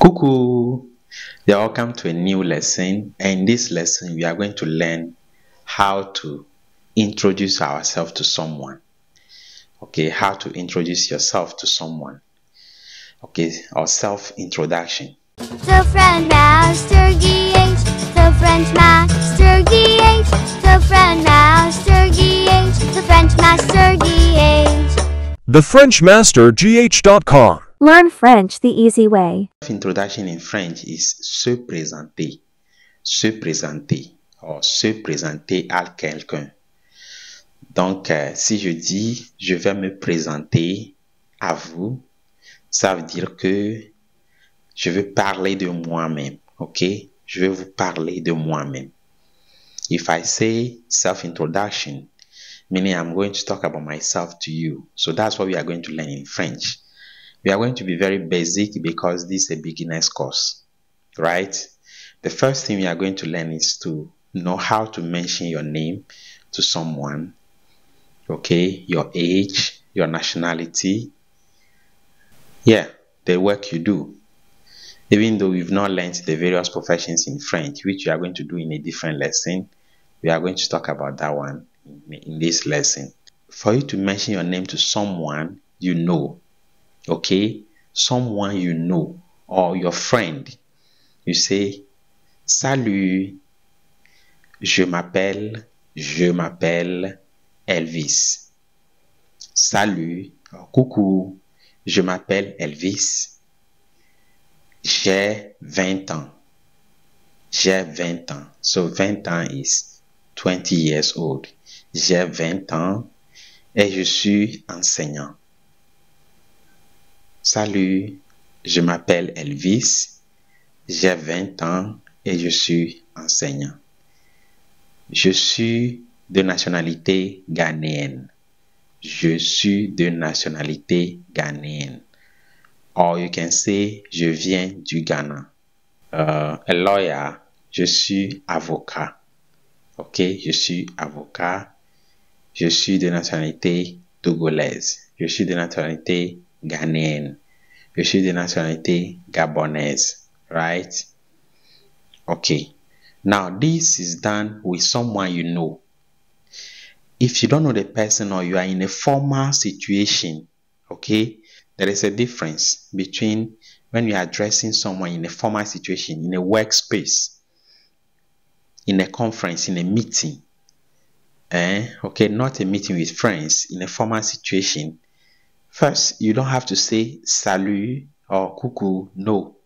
Coucou! You're welcome to a new lesson, and in this lesson we are going to learn how to introduce ourselves to someone. Okay, how to introduce yourself to someone. Okay, or self-introduction. The French Master GH, the French Master GH, the French Master GH, the French Master GH. TheFrenchMasterGH.com. Learn French the easy way. Self-introduction in French is se présenter. Se présenter, or se présenter à quelqu'un. Donc, si je dis je vais me présenter à vous, ça veut dire que je veux parler de moi-même. Ok? Je vais vous parler de moi-même. If I say self-introduction, meaning I'm going to talk about myself to you. So that's what we are going to learn in French. We are going to be very basic because this is a beginner's course, right? The first thing we are going to learn is to know how to mention your name to someone, okay? Your age, your nationality, yeah, the work you do. Even though we've not learned the various professions in French, which we are going to do in a different lesson, we are going to talk about that one in this lesson. For you to mention your name to someone you know, okay, someone you know or your friend, you say salut, je m'appelle Elvis. Salut, coucou, je m'appelle Elvis. J'ai 20 ans. J'ai 20 ans. So 20 ans is 20 years old. J'ai 20 ans et je suis enseignant. Salut, je m'appelle Elvis, j'ai 20 ans et je suis enseignant. Je suis de nationalité ghanéenne. Je suis de nationalité ghanéenne. Or you can say, je viens du Ghana. A lawyer, je suis avocat. Ok, je suis avocat. Je suis de nationalité togolaise. Je suis de nationalité ghanéenne. Je suis de nationalité gabonaise, right? Okay. Now, this is done with someone you know. If you don't know the person or you are in a formal situation, okay, there is a difference between when you are addressing someone in a formal situation, in a workspace, in a conference, in a meeting. Okay, not a meeting with friends, in a formal situation. First, you don't have to say salut or coucou. No.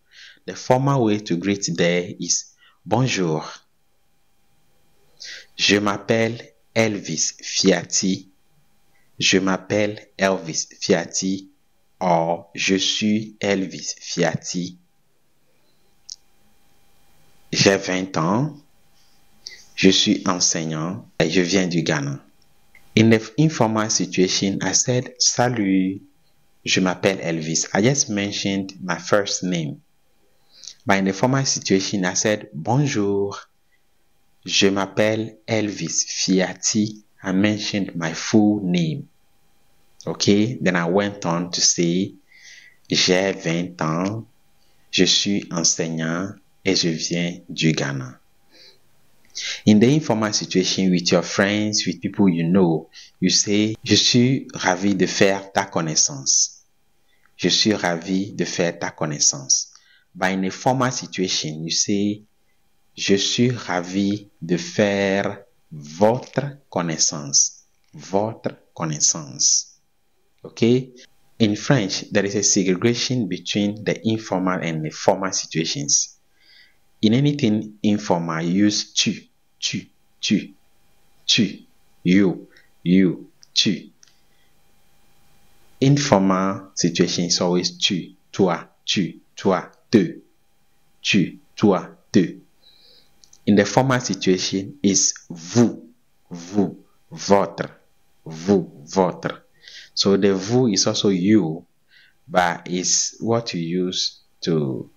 The formal way to greet there is bonjour. Je m'appelle Elvis Fiati. Je m'appelle Elvis Fiati. Or, je suis Elvis Fiati. J'ai 20 ans. Je suis enseignant et je viens du Ghana. In the informal situation, I said, salut, je m'appelle Elvis. I just mentioned my first name. But in the formal situation, I said, bonjour, je m'appelle Elvis Fiati. I mentioned my full name. Okay, then I went on to say, j'ai 20 ans, je suis enseignant et je viens du Ghana. In the informal situation with your friends, with people you know, you say, je suis ravi de faire ta connaissance. Je suis ravi de faire ta connaissance. But in a formal situation, you say, je suis ravi de faire votre connaissance. Votre connaissance. Okay? In French, there is a segregation between the informal and the formal situations. In anything informal, you use tu, you, tu. Informal situation is always tu, toi, te, tu, toi, te. In the formal situation is vous, votre. So the vous is also you, but it's what you use to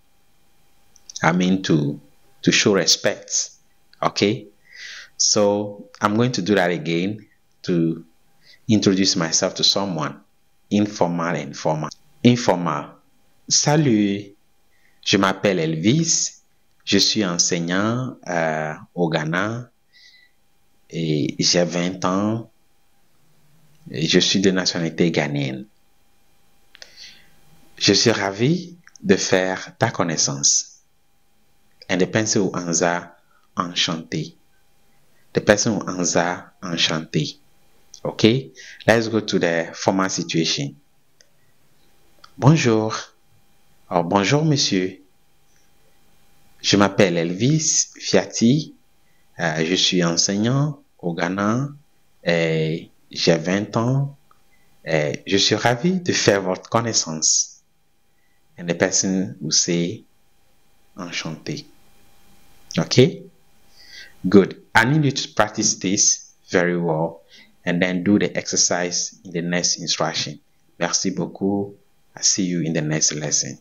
show respect. Okay? So I'm going to do that again to introduce myself to someone. Informal and formal. Informal. Salut. Je m'appelle Elvis. Je suis enseignant au Ghana et j'ai 20 ans et je suis de nationalité ghanéenne. Je suis ravi de faire ta connaissance. And the person who answer, enchanté. The person who answer, enchanté. Okay? Let's go to the formal situation. Bonjour. Oh, bonjour, monsieur. Je m'appelle Elvis Fiati. Je suis enseignant au Ghana. J'ai 20 ans. Je suis ravi de faire votre connaissance. And the person will say, enchanté. Okay? Good. I need you to practice this very well and then do the exercise in the next instruction. Merci beaucoup. I see you in the next lesson.